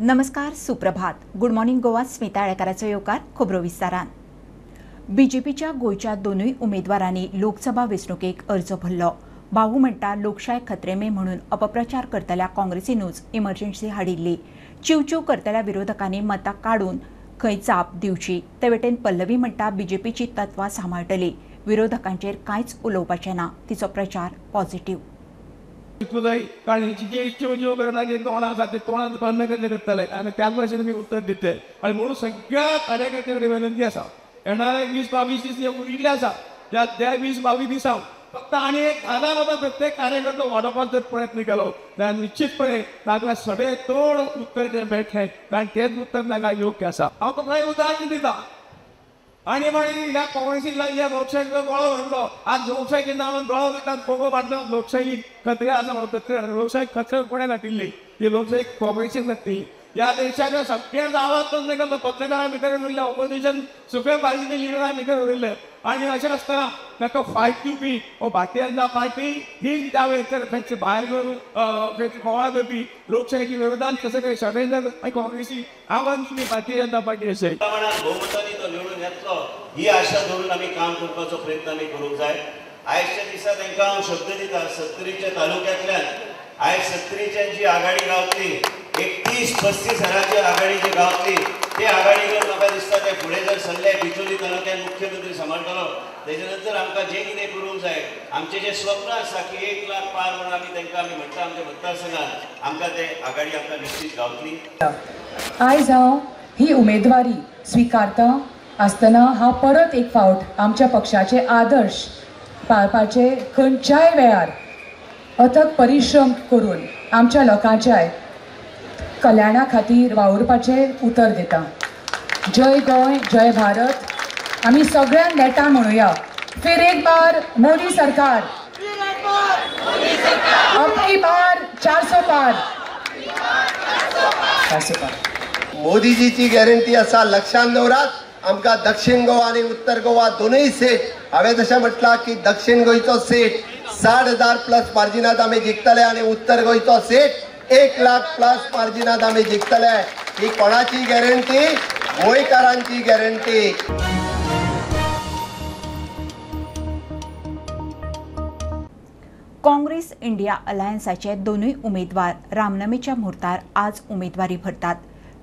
नमस्कार, सुप्रभात. Good morning Goa. Smita येळकाराचो येवकार. खबरो विस्तारान. बीजेपीच्या गोयच्या दोनूय उमेदवारांनी लोकसभा वेंचणुकेक अर्ज भरलो. भाऊ म्हणटा लोकशाय खत्रेमे म्हणून अपप्रचार करतल्या काँग्रेसीनूच इमर्जन्सी हाडिल्ली. चिवचिव करतल्या विरोधकांनी मतां काडून खंय जाप दिवची. ते वटेन पल्लवी म्हणटा बीजेपीची तत्वां सांबाळटली. विरोधकांचेर कांयच उलोवपाचें ना. तिचो प्रचार पॉझिटिव्ह. कारण चिव करताना तोंडां आसा ते तोंडात बंद करतले आणि त्याच भाशेन मी उत्तर दिते आणि म्हणून सगळ्या कार्यकर्त्यांकडे विनंती आसा येणारे 20-22 दीस उरिल्ले आसा त्या 20-22 दिसांक फक्त आनी एक आधार प्रत्येक कार्यकर्तो वाडोवपाचो जर प्रयत्न केलो जाल्यार निश्चितपणे ताका सगळे तोड उत्तर मेळटलें कारण तेच उत्तर ताका योग्य आसा. हांव तुमकां एक उदाहरण दिता. आणि म्हणे ह्या काँग्रेसीला या लोकशाहीचा गोळा म्हणलो आज लोकशाहीचे नावान गोळा करतात फोगो मारलो लोकशाही खतरे असं म्हणतात. लोकशाही खतरे कोणे घातिल्ली ही लोकशाही काँग्रेसीन घातली. या देशाच्या सगळ्याच आवाज पत्रकारां भितर उरले ऑपोजिशन सुप्रीम पार्टीचे लिडरां भितर उरले आणि अशें आसतना ताका फायट दिवपी वो भारतीय जनता पार्टी ही त्या वेळेचेर खंयचे भायर खंयचे गोळा करपी लोकशाहीच्या विरोधात कसं काही षडयंत्र काँग्रेसी आवाज तुमी भारतीय जनता पार्टी असे बहुमतानी तो निवडून येतलो ही आशा धरून आमी काम करपाचो प्रयत्न आमी करूंक जाय. आयच्या दिसा तांकां हांव शब्द दिता 70च्या तालुक्यांतल्यान आयज 70च्यान जी आघाडी गावतली 31-35 हजाराची आघाडी जी गावतली ते आघाडीवर म्हाका दिसता ते फुडें जर सरले बिचोली तालुक्यात मुख्यमंत्री सांबाळटलो तेजे नंतर आमकां जें कितें करूंक जाय आमचें जें स्वप्न आसा की 1 लाख पार म्हणून आमी तांकां आमी म्हणटा आमच्या मतदारसंघात आमकां ते आघाडी आमकां निश्चित गावतली. आयज हांव ही उमेदवारी स्विकारता आसतना हांव परत एक फावट आमच्या पक्षाचे आदर्श पाळपाचे खंयच्याय वेळार अथक परिश्रम करून आमच्या लोकांच्या कल्याणा खातीर वावुरपाचे उतर दिता. जय गोय, जय भारत. आमी सगळ्यांक नेटान म्हणुया फिर एक बार मोदी सरकार, अबकी बार 400 पार. मोदीजीची गॅरंटी आसा लक्षांत दवरात. आमकां दक्षिण गोवा आणि उत्तर गोवा दोनूय सीट हांवें तशें म्हटलां की दक्षिण गोंयचो सीट 60,000+ मार्जिनात आमी जिखतले आणि उत्तर गोंयचो सीट 1 लाख+ मार्जिनात आमी जिखतले. ही कोणाची गॅरंटी? गोंयकारांची गॅरंटी. काँग्रेस इंडिया अलायन्साचे दोनूय उमेदवार रामनमीच्या मुहूर्तार आज उमेदवारी भरतात.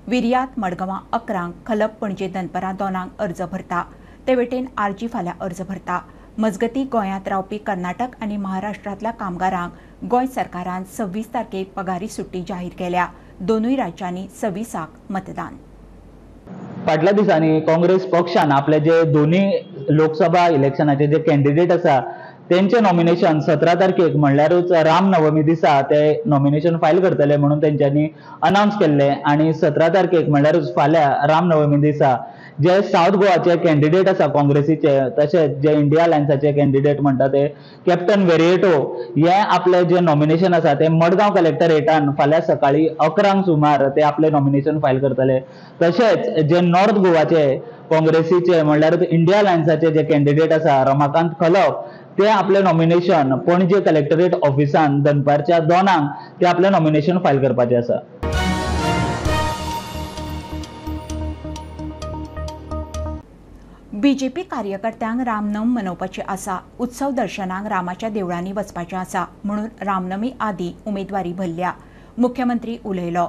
विर्यात मडगांवां 11, खलप पणजे दनपरां 2 अर्ज भरता. ते वटेन आरजी फाल्यां अर्ज भरता. मजगती गोंयांत रावपी कर्नाटक आनी महाराष्ट्रांतल्या कामगारांक गोंय सरकारान 26 तारखेक पगारी सुट्टी जाहीर केल्या. दोनूय राज्यांनी 26 मतदान. फाटल्या दिसांनी काँग्रेस पक्षान आपले जे दोन्ही लोकसभा इलेक्शनाचे जे कॅन्डिडेट आसा त्यांचे नॉमिनेशन 17 तारखेक म्हणल्यारूच रामनवमी दिसा ते नॉमिनेशन फायल करतले म्हणून त्यांच्यानी अनाउन्स केल्ले. आणि 17 तारखेक म्हणल्यारूच फाल्यां रामनवमी दिसा जे साऊथ गोवाचे कॅन्डिडेट आसा काँग्रेसीचे तशेंच जे इंडिया अलायन्साचे कॅन्डिडेट म्हणटा ते कॅप्टन वेरेटो हे आपले जे नॉमिनेशन आसा ते मडगांव कलेक्टरेटान फाल्यां सकाळी 11 सुमार ते आपले नॉमिनेशन फायल करतले. तशेंच जे नॉर्थ गोवाचे काँग्रेसीचे म्हणल्यार इंडिया अलायन्साचे जे कॅन्डिडेट आसा रमाकांत खलप ते आपले नॉमिनेशन पणजे कलेक्टरेट ऑफिसान दनपारच्या 2 ते आपले नॉमिनेशन फायल करपाचे आसा. बीजेपी कार्यकर्त्यांक रामनवमी मनोवपाची आसा. उत्सव दर्शनाक रामाच्या देवळांनी वचपाचें आसा म्हणून रामनमी आदी उमेदवारी भरल्या. मुख्यमंत्री उलयलो.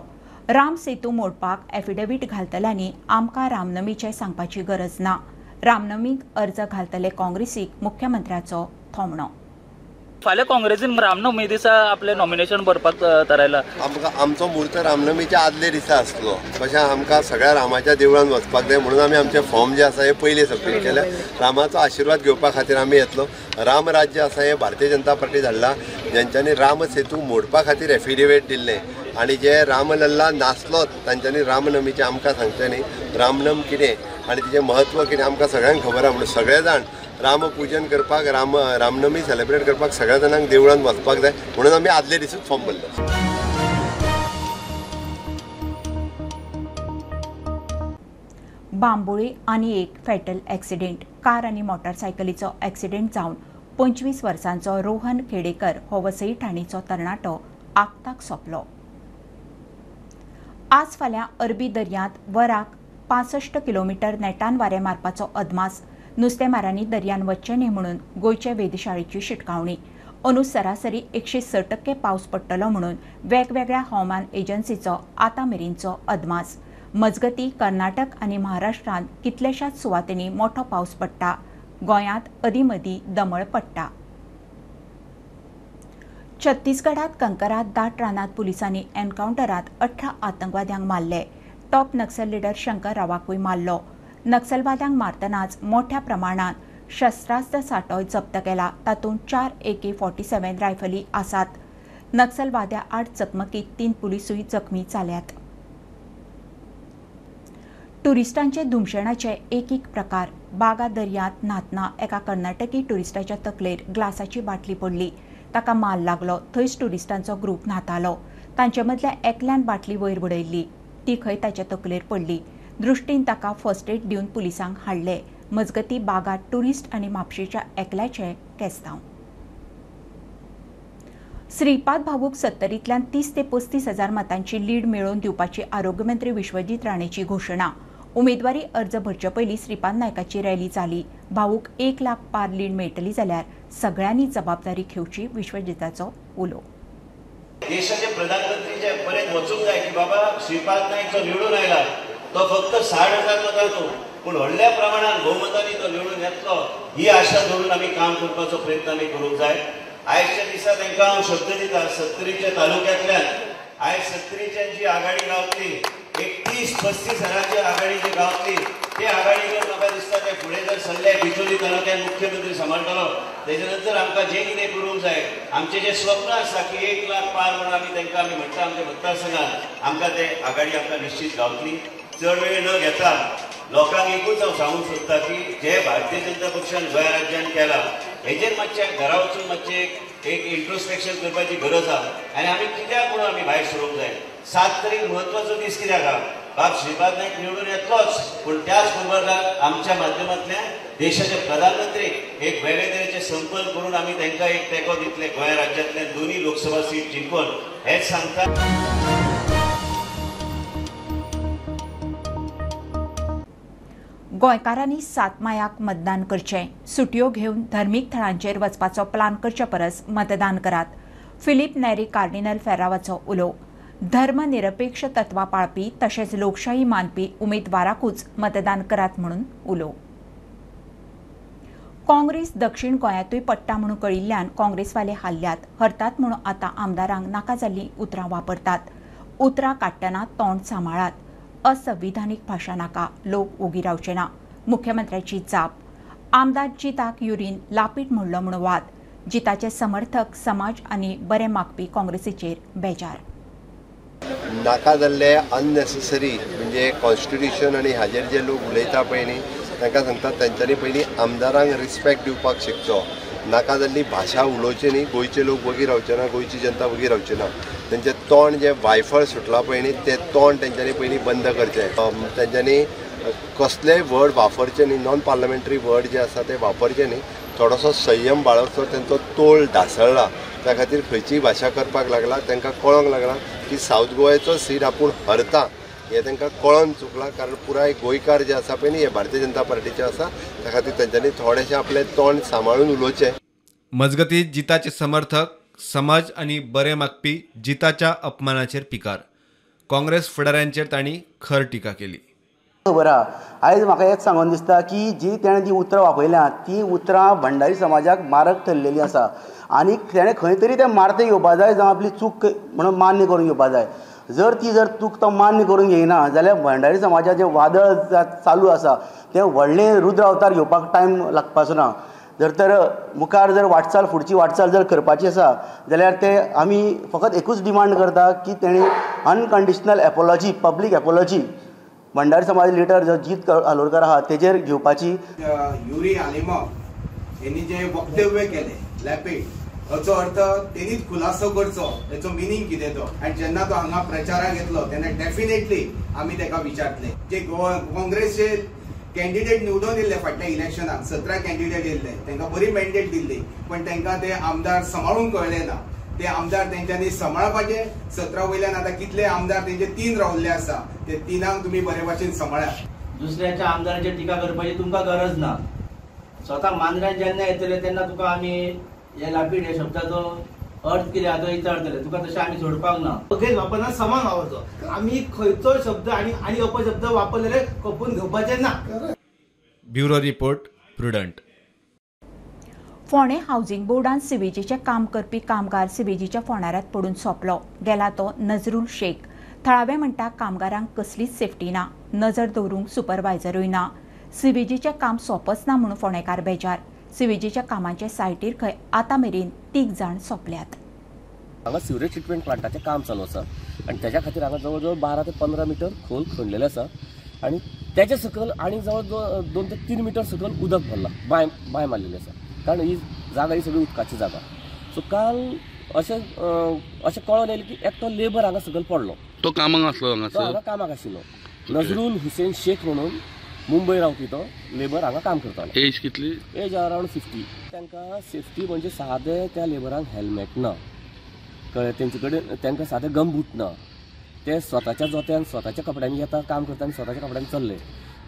राम सेतू मोडपाक एफिडेवीट घालतल्यांनी आमकां रामनमीचें सांगपाची गरज ना. रामनमीक अर्ज घालतले काँग्रेसीक मुख्यमंत्र्याचो थोमणो. फाल्यां काँग्रेसीन रामनवमी दिसा आपले नॉमिनेशन भरपाक थारायला. आमचो मुहूर्त रामनमीच्या आदले दिसा आसलो. तशें आमकां सगळ्या रामाच्या देवळान वचपाक जाय म्हणून आमी आमचे फॉर्म जे आसा हे पयलीं सबमीट केले. रामाचो आशिर्वाद घेवपा खातीर आमी येतलो. राम राज्य आसा हे भारतीय जनता पार्टी धाडला जेंच्यांनी राम सेतू मोडपा खातीर एफिडेवीट दिल्लें आणि जे रामलल्ला नासलो तांच्यांनी रामनमीचें आमकां सांगचें न्ही. रामनम कितें आणि तिचें महत्व कितें आमकां सगळ्यांक खबर आहा. म्हणून सगळे जाण रामपूजन करपाक रामनमी सेलिब्रेट करपाक सगळ्या जाणांक देवळान वचपाक जाय म्हणून आमी आदले दिसूच फॉर्म भरलो. बांबोळी आनी एक फॅटल एक्सिडेंट. कार आनी मोटारसायकलीचो एक्सिडेंट जावन 25 वर्सांचो रोहन खेडेकर हो वसई ठाणेचो तरणाटो आगताक सोंपलो. आज फाल्यां अरबी दर्यांत वराक 65 किलोमीटर नेटान वारें मारपाचो अदमास. नुस्तेमारांनी दर्यान वच्चे न्ही म्हणून गोंयचे वेधशाळेची शिटकावणी. अंदू सरासरी 106% पावस पडटलो म्हणून वेगवेगळ्या हवामान एजन्सीचो आतां मेरेनचो अदमास. मजगतीं कर्नाटक आनी महाराष्ट्रांत कितलेशाच सुवातींनी मोठो पावस पडटा. गोंयांत अदीमदीं दमळ पडटा. छत्तीसगडात कंकरात दाट रानात पुलिसांनी एन्काउंटरात 18 आतंकवाद्यांक मारले. टॉप नक्सल लीडर शंकर रावाकूय मारलो. नक्सलवाद्यांक मारतनाच मोठ्या प्रमाणात शस्त्रास्त्र सांठो जप्त केला. तातूंत 4 AK-47 रायफली आसात. नक्सलवाद्या आड चकमकीत 3 पुलिसूय जखमी जाल्यात. टुरिस्टांचे धुमशणाचे एक प्रकार. बागा दर्यांत न्हातना एका कर्नाटकी टुरिस्टाच्या तकलेर ग्लासाची बाटली पडली. ताका माल लागलो. थंयच टुरिस्टांचो ग्रूप न्हातालो. तांचे मदल्या एकल्यान बाटली वयर उडयल्ली. ती खंय ताच्या तकलेर पडली. दृश्टीन ताका फर्स्ट एड दिवन पुलिसांक हाडले. मजगतीं बागात टुरिस्ट आनी म्हापशेच्या एकल्याचे केस्तांव. श्रीपाद भाऊक 70तल्यान 30 ते 35 हजार मतांची लीड मेळोवन दिवपाची आरोग्य मंत्री विश्वजीत राणेची घोशणा. उमेदवारी अर्ज भरचे पयलीं श्रीपाद नायकाची रॅली जाली. भाऊक 1 लाख पार लीड मेळटली जाल्यार सगळ्यांनी जबाबदारी घेवची. विश्वजिताचो उलो. देशाचे प्रधानमंत्री जे परत वचूंक जाय की बाबा श्रीपाद नायक जो निवडून आयला तो फक्त 60,000 मतांचो पूण व्हडल्या प्रमाणात बहुमतांनी तो निवडून येतलो ही आशा धरून आमी काम करपाचो प्रयत्न आमी करूंक जाय. आयच्या दिसा तांकां हांव शब्द दिता 70च्या तालुक्यांतल्यान आयज 70च्यान जी आघाडी गावतली 30-35 हजारांची आघाडी जी गावतली ते आघाडीवर म्हाका दिसता ते फुडें जर सरले बिचोली तालुक्यात मुख्यमंत्री सांबाळटलो तेजे नंतर आमकां जें कितें करूंक जाय आमचें जें स्वप्न आसा की 1 लाख पार म्हणून आमी तांकां आमी म्हणटा आमच्या मतदारसंघात आमकां ते आघाडी आमकां निश्चित गावतली. चड वेळ न घेता लोकांक एकूच हांव सांगूंक सोदता की जे भारतीय जनता पक्षान गोंय राज्यान केला हेजेर मातशें घरा वचून मातशें एक इंट्रोस्पेक्शन करपाची गरज आहा आनी आमी कित्याक म्हणून आमी भायर सरूंक जाय. 7 तारीख म्हत्वाचो दीस कित्याक आहा. बाब श्रीपाद नायक निवडून येतलोच पूण त्याच बरोबर आमच्या माध्यमांतल्यान देशाचे प्रधानमंत्री एक वेगळे तरेचे संकल्प करून आमी तांकां एक तेंको दितले गोंय राज्यांतल्यान 2 लोकसभा सीट जिंकून हेच सांगता. गोंयकारांनी 7 मायाक मतदान करचें. सुटयो घेवन धर्मीक थळांचेर वचपाचो प्लान करचे परस मतदान करात. फिलीप नेरी कार्डिनल फेरावाचो उलो. धर्मनिरपेक्ष तत्वां पाळपी तशेंच लोकशाही मानपी उमेदवाराकूच मतदान करात म्हणून उलो. काँग्रेस दक्षिण गोंयांतूय पडटा म्हणून कळिल्ल्यान काँग्रेसवाले हाल्ल्यात. हरतात म्हणून आतां आमदारांक नाका जाल्लीं उतरां वापरतात. उतरां काडटना तोंड सांबाळात. असंविधानीक भाशा नाका. लोक ओगी रावचे ना. मुख्यमंत्र्याची जाप. आमदार जिताक युरीन लापीट म्हणलो म्हणून वाद. जिताचे समर्थक समाज आनी बरे मागपी काँग्रेसीचेर बेजार. नाका जाल्ले अननेसेसरी म्हणजे कॉन्स्टिट्युशन आनी हाजेर जे लोक उलयता पळय न्ही तांकां सांगतात तांच्यांनी पयलीं आमदारांक रिस्पेक्ट दिवपाक शिकचो. नाका जाल्ली भाशा उलोवची न्ही. गोंयचे लोक वगी रावचे ना. गोंयची जनता वगी रावची ना. तेंचें तोंड जे वायफळ सुटलां पळय न्ही तें तोंड तेंच्यांनी पयलीं बंद करचें. तेंच्यांनी कसलेय वर्ड वापरचे न्ही. नॉन पार्लमेंटरी वर्ड जे आसा ते वापरचे न्ही. थोडोसो संयम बाळगचो. तेंचो तोल ढासळ्ळा. त्या खातीर खंयचीय भाशा करपाक लागला. तांकां कळोंक लागला की सावथ गोंयचो सीट आपूण हरता हें तांकां कळोन चुकलां. कारण पुराय गोंयकार जे आसा पळय न्ही हे भारतीय जनता पार्टीचे आसा. त्या खातीर तेंच्यांनी थोडेशें आपलें तोंड सांबाळून उलोवचें. मजगतीं जिताचे समर्थक समाज आनी बरे मागपी जिताच्या अपमानाचेर पिकार. काँग्रेस फुडाऱ्यांचेर तांणी खर टिका केली. खबर आहा आयज म्हाका एक सांगून दिसता की जी तेणें ती उतरां वापरल्यां ती उतरां भंडारी समाजाक मारक ठरलेली आसा आनी तेणें खंय तरी तें मार्ते घेवपा जाय जावं आपली चूक म्हणून मान्य करून घेवपा जाय. जर ती चूक तो मान्य करून घेयना जाल्यार भंडारी समाजाचें वादळ चालू आसा तें व्हडलें रुद्र अवतार घेवपाक टायम लागपाचो ना. जर तर मुखार जर वाटचाल फुडची वाटचाल जर करपाची आसा जाल्यार ते आमी फकत एकूच डिमांड करता की तेणी अनकंडिशनल एपॉलॉजी पब्लीक एपॉलॉजी भंडारी समाज लिडर जो जीत हालोरकर आहा तेजेर घेवपाची. युरी आलिमोव हेनी जे वक्तव्य केले लॅपीड हाचो अर्थ तेणीच खुलासो करचो हेचो मिनींग कितें तो. आनी जेन्ना तो हांगा प्रचाराक येतलो तेन्ना डेफिनेटली आमी ताका विचारतले. जे काँग्रेसचे कॅन्डिडेट निवडून येयल्ले फाटल्या इलेक्शनाक 17 कॅन्डिडेट येयल्ले तांकां बरी मॅन्डेट दिल्ली पण तांकां ते आमदार सांबाळूंक कळ्ळे ना ते आमदार तेंच्यांनी सांबाळपाचे. 17 वयल्यान आता कितले आमदार तेंचे 3 रावल्ले आसा, ते 3 तुम्ही बरे भाशेन सांबाळात. दुसऱ्याच्या आमदाराचेर टिका करपाची तुमकां गरज ना. स्वता मांद्र्यान जेन्ना येतले तेन्ना तुका आमी हे लापीड हे शब्दाचो अर्थ कितें आहा तो विचारतले. तुका तशें आमी सोडपाक ना. सगळे वापरना समान वापरचो. आमी खंयचो शब्द आनी अपशब्द वापरलेले खपून घेवपाचे ना. Bureau report prudent. फोंडें हावजिंग बोर्डान सीवेजीचे काम करपी कामगार सीवेजीच्या फोंडाऱ्यांत पडून सोंपलो. गेला तो नजरुल शेख. थळावे म्हणटा कामगारांक कसलीच सेफ्टी ना, नजर दवरूंक सुपरवायझरूय ना. सीवेजीचें काम सोंपच ना म्हणून फोंडेकार बेजार. सीवेजीच्या कामांचे सायटीर खंय आतां मेरेन 3 जाण सोंपल्यात. हांगा सिवरेज ट्रिटमेंट प्लांटाचें काम चालू आसा आनी तेज्या खातीर हांगा जवळ जवळ 12 ते 15 मीटर खोल खणलेलें आसा आनी तेजे सकयल आनी जवळ जवळ 2 ते 3 मीटर सकयल उदक भरला, बांय मारलेली आसा. कारण ही जागा ही सगळी उदकाची जागा. सो काल अशें कळोन येयलें की एकटो लेबर हांगा सकयल पडलो. तो कामाक आसलो हांगा कामाक आशिल्लो. नजरुल हुसेन शेख म्हणून मुंबय रावपी तो लेबर हांगा काम करतालो. एज कितली? Age around 50. तांकां सेफ्टी म्हणजे सादें त्या लेबरांक हेल्मेट ना, कळ्ळें. तेंचे कडेन तांकां सादें गमबूट ना. ते स्वताच्या जोत्यान स्वताच्या कपड्यांनी येता, काम करता आनी स्वताच्या कपड्यांनी चल्ले,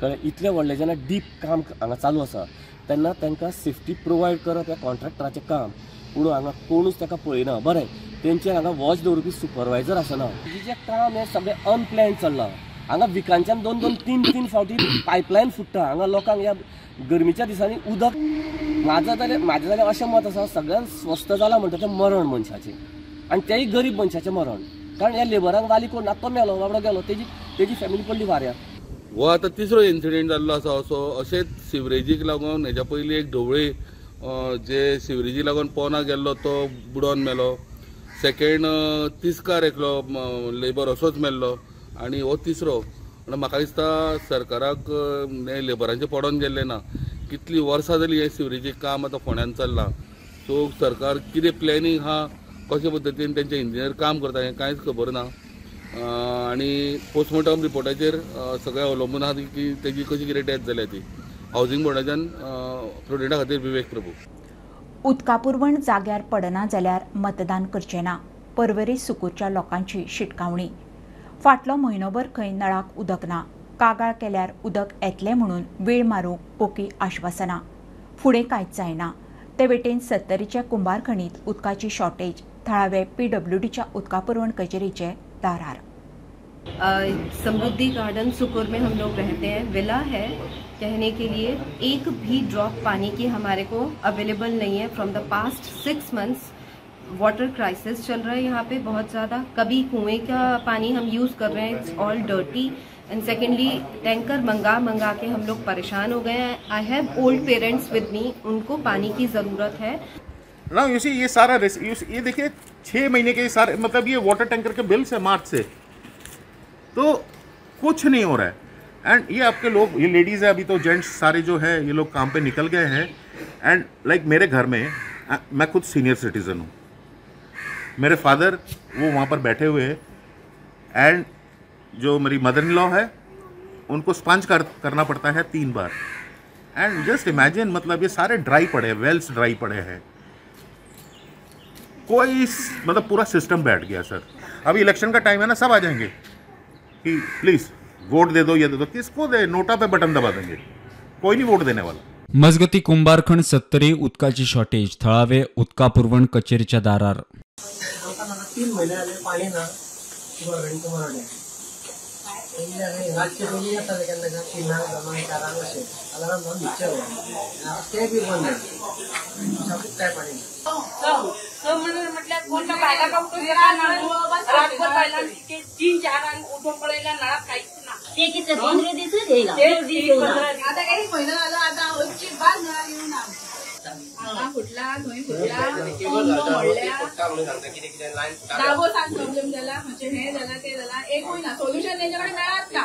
कळ्ळें. इतलें व्हडलें जेन्ना डीप काम हांगा चालू आसा तेन्ना तांकां सेफ्टी प्रोवायड करप हें कॉन्ट्रॅक्टराचें काम. पूण हांगा कोणूच ताका पळयना. बरें, तेंचेर हांगा वॉच दवरपी सुपरवायझर आसना. जें काम हें सगळें अनप्लॅन चल्लां. हांगा विकांच्यान 2-2, 3-3 फावटी पायपलायन फुट्टा. हांगा लोकांक ह्या गरमीच्या दिसांनी उदक म्हाजें जाल्यार अशें मत आसा सगळ्यान स्वस्त जालां म्हणटा तें मरण मनशाचें, आनी तेंय गरीब मनशाचें मरण. कारण ह्या लेबरांक वाली कोण ना, तो मेलो बाबडो गेलो, तेजी फॅमिली पडली वाऱ्यार. हो आतां तिसरो इन्सिडेंट जाल्लो आसा असो. अशेंच सिवरेजीक लागून हेच्या पयलीं एक ढवळे जे सिवरेजीक लागून पोना गेल्लो तो बुडोवन मेलो. सेकेंड तिस्कार एकलो लेबर असोच मेल्लो आनी हो तिसरो. म्हाका दिसता सरकाराक हे लेबरांचे पडोन गेल्ले ना. कितलीं वर्सां जालीं हें सिवरेजीक काम आतां फोंड्यान चल्लां. सो सरकार कितें प्लॅनिंग आहा, कशे पद्दतीन तेंचे इंजिनियर काम करता हें कांयच खबर ना. आनी पोस्टमॉर्टम रिपोर्टाचेर सगळें अवलंबून आहा की तेजी कशी कितें डेथ जाल्या ती. हावजिंग बोर्डाच्यान प्रुडंटा खातीर विवेक प्रभू. उदका पुरवण जाग्यार पडना जाल्यार मतदान करचें ना. पर्वरी सुकूरच्या लोकांची शिटकावणी. फाटलो म्हयनोभर खंय नळाक उदक ना. कागाळ केल्यार उदक येतलें म्हणून वेळ मारूंक पोकी आश्वासनां. फुडें कांयच जायना. ते वटेन सत्तरीच्या कुंभारखणींत उदकाची शॉर्टेज. थळावे PWDच्या उदका पुरवण कचेरीचे दारार. समृद्धि गार्डन सुकुर में हम लोग रहते हैं. विला है, कहने के लिए एक भी ड्रॉप पानी की हमारे को अवेलेबल नहीं है. From the past 6 months water crisis चल रहा है यहाँ पे बहुत ज़्यादा. कभी कुएं का पानी हम यूज़ कर रहे हैं, it's all dirty. End secondly tanker मंगा के हम लोग परेशान हो गए हैं. I have old parents with me, उनको पानी की ज़रूरत है. ना ये सारा ये देखिए 6 महीने के सारे, मतलब ये वाटर टैंकर के बिल्स है मार्च से, तो कुछ नहीं हो रहा है. एंड ये आपके लोग, ये लेडीज़ है, अभी तो जेंट्स सारे जो है ये लोग काम पे निकल गए हैं. एंड लाइक मेरे घर में मैं खुद सीनियर सिटीज़न हूँ. मेरे फादर वो वहाँ पर बैठे हुए हैं एंड जो मेरी मदर इन लॉ है उनको स्पंज करना पड़ता है 3 बार. एंड जस्ट इमेजिन, मतलब ये सारे ड्राई पड़े हैं, वेल्स ड्राई पड़े हैं. कोई मतलब पूरा सिस्टम बैठ गया सर. अभी इलेक्शन का टाइम है ना, सब आ जाएंगे कि प्लीज़ वोट दे दो, ये दे दो. किसको दे? नोटा पे बटन दबा देंगे, कोई नहीं वोट देने वाला. मजगती कुंभारखंड सत्तरी उदकाची शॉर्टेज. थळावे उदका पुरवण कचेरीच्या दारार. 3 महीने आले पाणी ना गव्हर्नमेंटचं मराठे राजकीय म्हणजे येतात केन्ना 3-4 वर्षे अलाराम जाऊन भिचे ते बी बंद आहे. काय पाणी म्हटल्यार कोणता बायला कावतो गेला ना रातभर बायला 3-4 उठून पडायला नळात काहीच ना. ते किती 15 दिवस येईल आता काही महिना झाला. आता रोजची बाज नळा येऊन फुटला थंय दाबो सांग प्रॉब्लेम झाला, म्हणजे हे झाला ते झाला. एकूय ना सोल्युशन त्याच्याकडे मिळत का.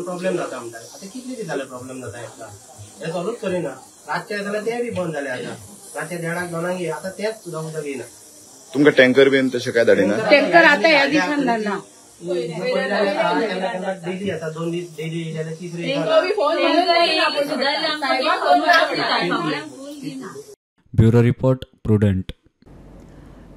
प्रॉब्लेम जाता म्हणटा. आता कितले दीस जाले प्रॉब्लेम जाता एकला हे सॉल्वच करिना. रातचे जाल्यार ते बी बंद जाले. आता रातचे 1:30-2 आता तेच सुद्धा उदक येना. तुमका टँकर बीन तशें काय धाडिना? टँकर आता ह्या दिसान धाडला. डेली आता 2 दीस डेली जाल्यार तिसरे ब्युरो रिपोर्ट प्रुडंट.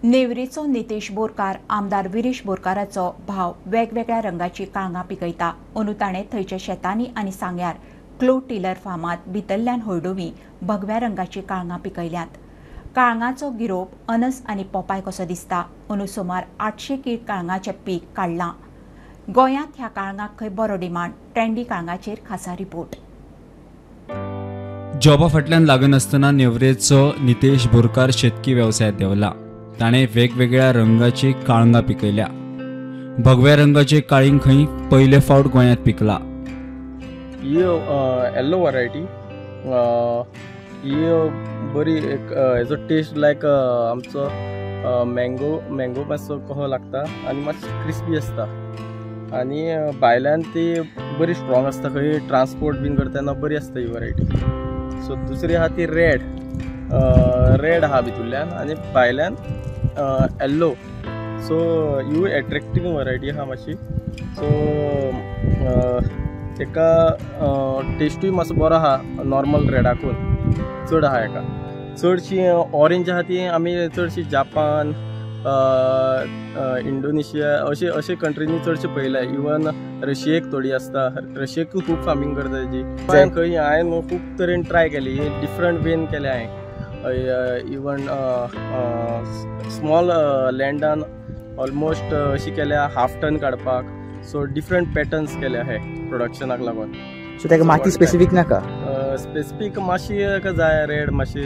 नेवरेचो नितेश बोरकार आमदार विरेश बोरकाराचो भाव वेगवेगळ्या रंगाची काळंगां पिकयता अंदू ताणें थंयच्या शेतांनी आनी सांग्यार क्लो टिलर फार्मात भितरल्यान हळडुवी भगव्या रंगाची काळंगां पिकयल्यात. काळंगांचो गिरोप अनस आनी पोपाय कसो दिसता. अंदू सुमार 800 कीड काळंगाचें पीक काडलां. गोंयांत ह्या काळंगाक खंय बरो डिमांड. ट्रेंडी काळंगाचेर खासा रिपोर्ट. जॉबा फाटल्यान लागन आसतना नेवरेचो नितेश बोरकार शेतकी वेवसायात देवला. ताणें वेगवेगळ्या रंगाची काळंगां पिकयल्या. भगव्या रंगाचे काळींग खंय पयले फावट गोंयांत पिकला. ही येल्लो वरायटी ही बरी एक हेजो टेस्ट लायक आमचो मँगो मातसो कसो लागता आनी मातशी क्रिस्पी आसता आनी भायल्यान ती बरी स्ट्रॉंग आसता. खंय ट्रान्सपोर्ट बीन करतना बरी आसता ही वरायटी. सो दुसरी आहा ती रेड आहा भितरल्यान आनी भायल्यान येल्लो. सो ही एट्रॅक्टीव वरायटी आहा मातशी. सो तेका टेस्टूय मातसो बरो आहा नॉर्मल रेडाकून चड आहा. हेका चडशी ऑरेंज आहा ती आमी चडशी जापान इंडोनेशिया अशे कंट्रीनी चडशे पळयल्या. इवन रशियेक थोडी आसता. रशियेकूय खूब फार्मिंग करता तेजी. खंय हांवें खूब तरेन ट्राय केली. डिफरंट वेन केले हांवें. इवन स्मॉल लँडान ऑलमोस्ट अशी केल्या 1/2 टन काडपाक. सो डिफरंट पॅटर्न्स केले आहाय प्रोडक्शनाक लागून. सो ताका माती स्पेसिफीक नाका. स्पेसिफीक मातशी ताका जाय रेड मातशी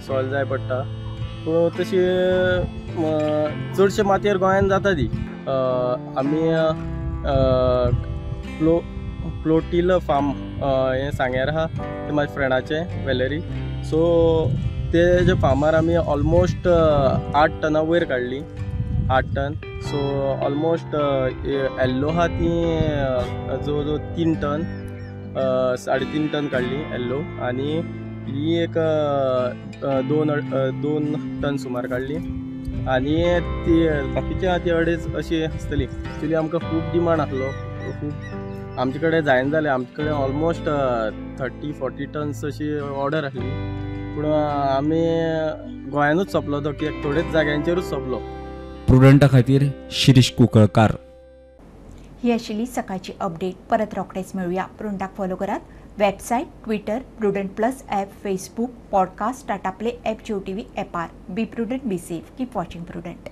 सॉयल जाय पडटा. पूण तशी चडशे मातयेर गोंयांत जाता ती. आमी क्लोटिल फार्म हें सांग्यार आहा तें म्हाज्या फ्रेंडाचें वेलेरी. सो तेजे फार्मार आमी ऑलमोस्ट 8 टना वयर काडली. 8 टन. सो ऑलमोस्ट येल्लो आहा ती जो 3 टन 3.5 टन काडली येल्लो आनी ही एक 2 टन सुमार काडली आनी ती बाकीची आहा ती 2.5 अशी आसतली. एक्चुली आमकां खूब डिमांड आसलो. खूब आमचे कडेन जायना जालें. आमचे कडेन ऑलमोस्ट 30-40 टन्स अशी ऑर्डर आसली. पूण आमी गोंयानूच सोंपलो तो कित्याक थोडेच जाग्यांचेरूच सोंपलो. प्रुडंटा खातीर शिरीश कुंकळकार. ही आशिल्ली सकाळची अपडेट. परत रोखडेच मेळुया. प्रुडंटाक फॉलो करात. Website, twitter, Prudent plus app, facebook, podcast, Tata play app, Jio TV ॲपार. Be Prudent, be safe. Keep watching prudent.